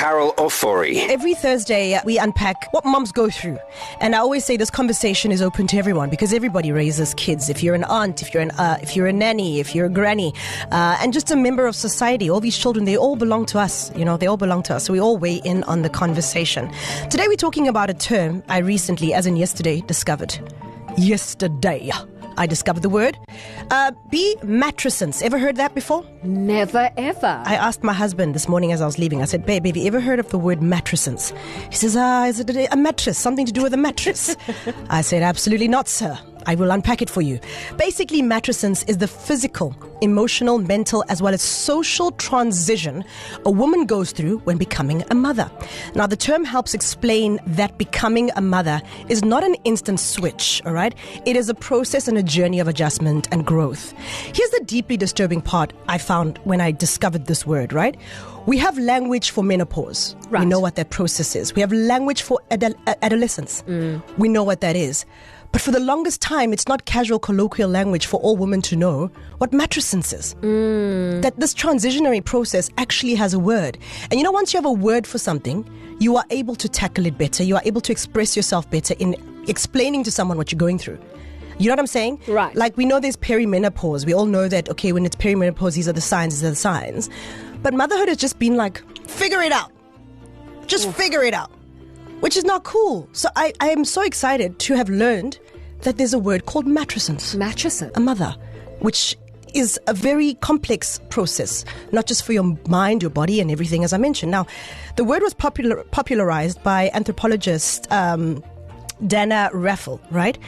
Carol Ofori. Every Thursday, we unpack what moms go through. And I always say this conversation is open to everyone because everybody raises kids. If you're an aunt, if you're a nanny, if you're a granny, and just a member of society, all these children, they all belong to us. You know, they all belong to us. So we all weigh in on the conversation. Today, we're talking about a term I recently, as in yesterday, discovered. Yesterday, I discovered the word. Matrescence. Ever heard that before? Never, ever. I asked my husband this morning as I was leaving. I said, babe, have you ever heard of the word matrescence? He says, is it a mattress? Something to do with a mattress? I said, absolutely not, sir. I will unpack it for you. Basically, matrescence is the physical, emotional, mental, as well as social transition a woman goes through when becoming a mother. Now, the term helps explain that becoming a mother is not an instant switch, all right? It is a process and a journey of adjustment and growth. Here's the deeply disturbing part I found when I discovered this word, right? We have language for menopause. Right. We know what that process is. We have language for adolescence. We know what that is. But for the longest time, it's not casual colloquial language for all women to know what matrescence is. That this transitionary process actually has a word. And you know, once you have a word for something, you are able to tackle it better. You are able to express yourself better in explaining to someone what you're going through. You know what I'm saying? Right. Like we know there's perimenopause. We all know that, okay, when it's perimenopause, these are the signs. But motherhood has just been like, figure it out. Just figure it out. Which is not cool. So I am so excited to have learned that there's a word called matrescence. Matrescence. A mother, which is a very complex process, not just for your mind, your body, and everything, as I mentioned. Now, the word was popularized by anthropologist Dana Raffel, right?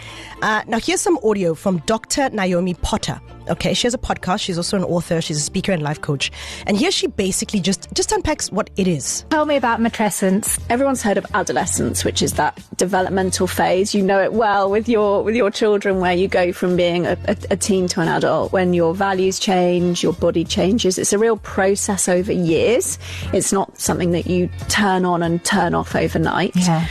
Now, here's some audio from Dr. Naomi Potter. Okay, she has a podcast. She's also an author. She's a speaker and life coach. And here she basically just unpacks what it is. Tell me about matrescence. Everyone's heard of adolescence, which is that developmental phase. You know it well with your children, where you go from being a teen to an adult. When your values change, your body changes. It's a real process over years. It's not something that you turn on and turn off overnight. Yeah.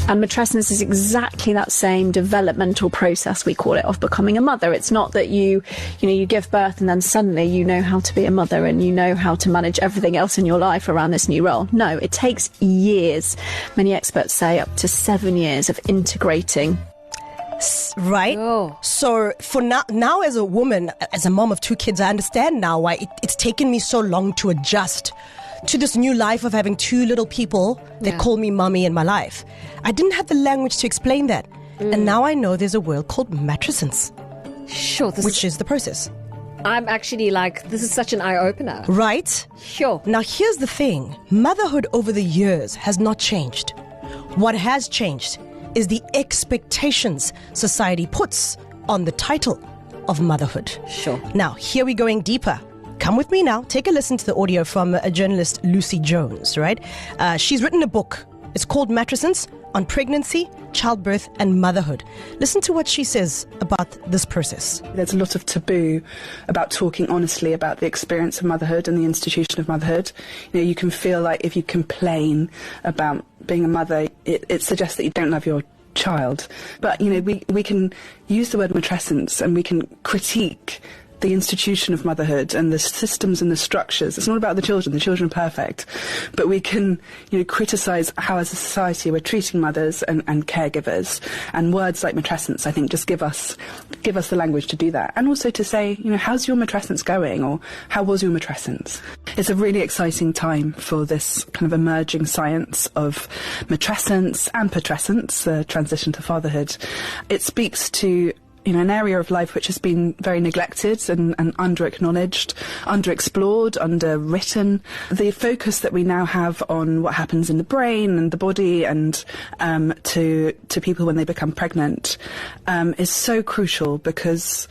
And matrescence is exactly that same developmental process, we call it, of becoming a mother. It's not that you give birth and then suddenly you know how to be a mother and you know how to manage everything else in your life around this new role. No, it takes years. Many experts say up to 7 years of integrating. Right? Oh. So for now as a woman, as a mom of 2 kids, I understand now why it's taken me so long to adjust to this new life of having 2 little people that call me mommy in my life. I didn't have the language to explain that. And now I know there's a word called matrescence. Sure. Which is the process. I'm actually like, this is such an eye-opener. Right? Sure. Now here's the thing. Motherhood over the years has not changed. What has changed is the expectations society puts on the title of motherhood. Sure. Now, here we're going deeper. Come with me now. Take a listen to the audio from a journalist, Lucy Jones, right? She's written a book. It's called Matrescence on Pregnancy, Childbirth and Motherhood. Listen to what she says about this process. There's a lot of taboo about talking honestly about the experience of motherhood and the institution of motherhood. You know, you can feel like if you complain about being a mother, it suggests that you don't love your child. But, you know, we can use the word matrescence and we can critique the institution of motherhood and the systems and the structures. It's not about the children are perfect, but we can, criticise how as a society we're treating mothers and caregivers, and words like matrescence, I think, just give us the language to do that, and also to say, how's your matrescence going, or how was your matrescence? It's a really exciting time for this kind of emerging science of matrescence and patrescence, the transition to fatherhood. It speaks to an area of life which has been very neglected and under-acknowledged, under-explored, underwritten. The focus that we now have on what happens in the brain and the body and to people when they become pregnant is so crucial because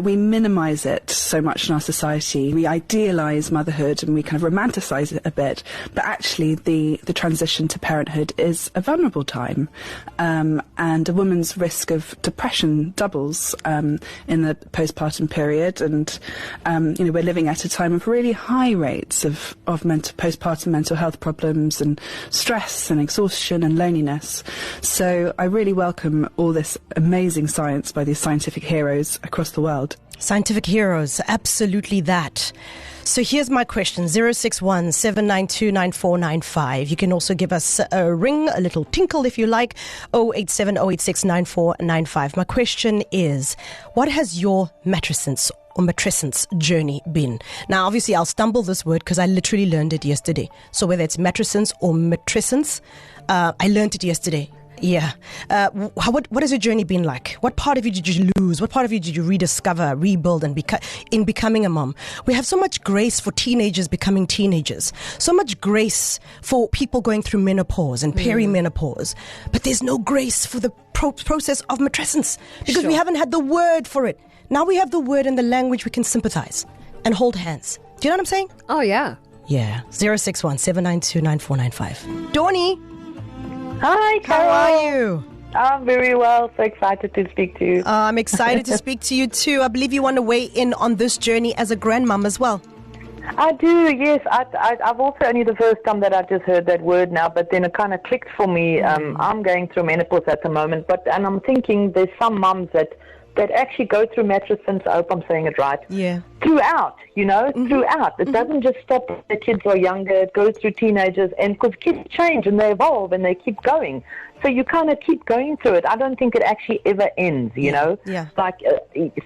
we minimise it so much in our society. We idealise motherhood and we kind of romanticise it a bit, but actually the transition to parenthood is a vulnerable time, and a woman's risk of depression doubles in the postpartum period, and we're living at a time of really high rates of postpartum mental health problems and stress and exhaustion and loneliness. So I really welcome all this amazing science by these scientific heroes across the world. Scientific heroes, absolutely that. So here's my question, 061-792-9495. You can also give us a ring, a little tinkle if you like, 087-086-9495. My question is, what has your matrescence or matrescence journey been? Now, obviously, I'll stumble this word because I literally learned it yesterday. So whether it's matrescence or matrescence, I learned it yesterday. Yeah. What has your journey been like? What part of you did you lose? What part of you did you rediscover, rebuild, and in becoming a mom? We have so much grace for teenagers becoming teenagers, so much grace for people going through menopause and perimenopause, but there's no grace for the process of matrescence because we haven't had the word for it. Now we have the word and the language, we can sympathize and hold hands. Do you know what I'm saying? Oh, yeah. Yeah. 061-792-9495. Dawny. Hi, Carol. How are you? I'm very well. So excited to speak to you. I'm excited to speak to you too. I believe you want to weigh in on this journey as a grandmom as well. I do, yes. I've also only the first time that I just heard that word now, but then it kind of clicked for me. I'm going through menopause at the moment, and I'm thinking there's some mums that actually go through matrescence, I hope I'm saying it right, throughout, throughout. It doesn't just stop when the kids are younger, it goes through teenagers, and because kids change and they evolve and they keep going. So you kind of keep going through it. I don't think it actually ever ends, you know. Yeah. Like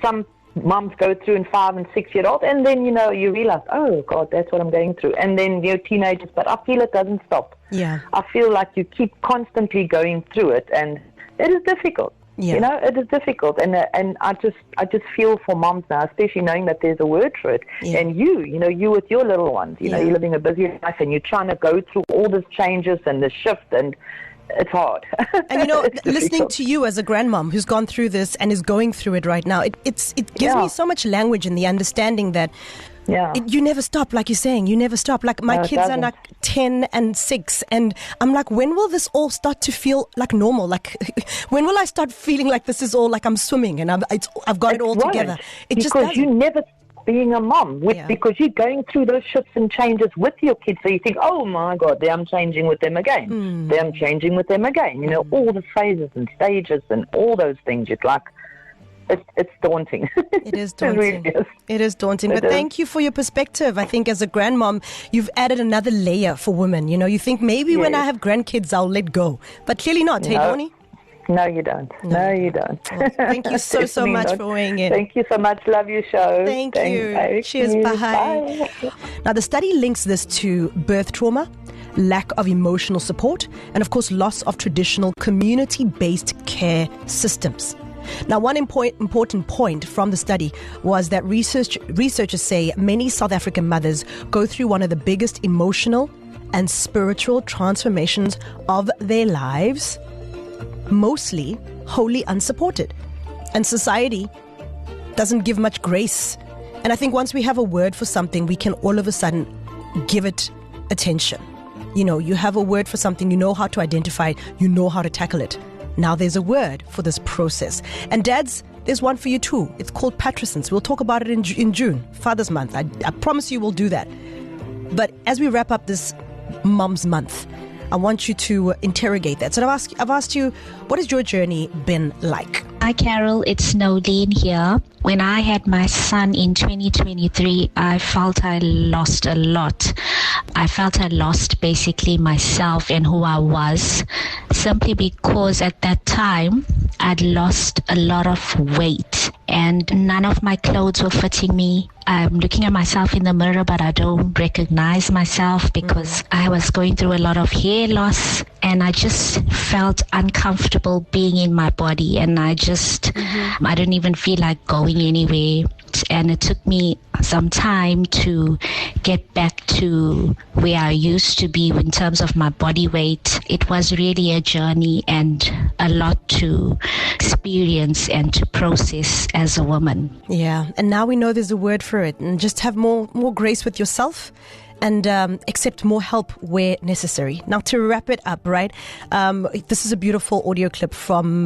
some mums go through in 5 and 6 year old, and then, you realize, oh, God, that's what I'm going through. And then, teenagers, but I feel it doesn't stop. Yeah. I feel like you keep constantly going through it, and it is difficult. Yeah. It is difficult, and I just feel for moms now, especially knowing that there's a word for it. Yeah. And you with your little ones, you're living a busy life, and you're trying to go through all these changes and the shift, and it's hard. And listening to you as a grandmom who's gone through this and is going through it right now, it gives me so much language in the understanding that. Yeah. You never stop, like you're saying. You never stop. Like my kids are like 10 and 6, and I'm like, when will this all start to feel like normal? Like, when will I start feeling like this is all like I'm swimming and I've got it all together? Because you never stop being a mom because you're going through those shifts and changes with your kids. So you think, oh my God, I'm changing with them again. I'm changing with them again. All the phases and stages and all those things. You're like. It's daunting. It is daunting. It is daunting. But thank you for your perspective. I think as a grandmom, you've added another layer for women. You think maybe when I have grandkids, I'll let go. But clearly not. Hey, Dawny? No, you don't. No, you don't. Well, thank you so much for weighing in. Thank you so much. Love your show. Thank you. Cheers. Bye. Now, the study links this to birth trauma, lack of emotional support, and of course, loss of traditional community-based care systems. Now, one important point from the study was that researchers say many South African mothers go through one of the biggest emotional and spiritual transformations of their lives, mostly wholly unsupported. And society doesn't give much grace. And I think once we have a word for something, we can all of a sudden give it attention. You have a word for something, you know how to identify it, you know how to tackle it. Now there's a word for this process. And dads, there's one for you too. It's called Matrescence. We'll talk about it in June, Father's Month. I promise you we'll do that. But as we wrap up this Mom's Month, I want you to interrogate that. So I've asked you, what has your journey been like? Hi, Carol. It's Nolene here. When I had my son in 2023, I felt I lost a lot. I felt I lost basically myself and who I was, simply because at that time I'd lost a lot of weight and none of my clothes were fitting me. I'm looking at myself in the mirror, but I don't recognize myself because I was going through a lot of hair loss and I just felt uncomfortable being in my body, and I didn't even feel like going anywhere. And it took me some time to get back to where I used to be in terms of my body weight. It was really a journey and a lot to experience and to process as a woman. Yeah, and now we know there's a word for it, and just have more grace with yourself and accept more help where necessary. Now, to wrap it up, right, this is a beautiful audio clip from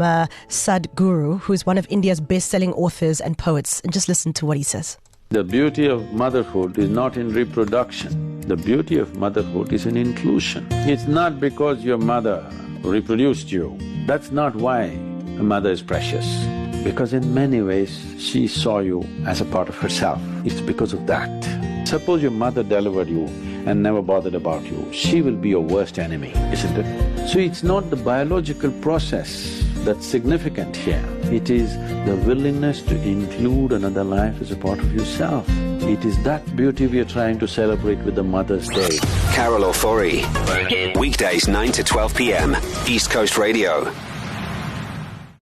Sadhguru, who is one of India's best-selling authors and poets. And just listen to what he says. The beauty of motherhood is not in reproduction. The beauty of motherhood is in inclusion. It's not because your mother reproduced you. That's not why a mother is precious. because in many ways she saw you as a part of herself. It's because of that. Suppose your mother delivered you and never bothered about you, she will be your worst enemy, isn't it? So it's not the biological process that's significant here. It is the willingness to include another life as a part of yourself. It is that beauty we are trying to celebrate with the Mother's Day. Carol Ofori, weekdays 9 to 12 p.m, East Coast Radio.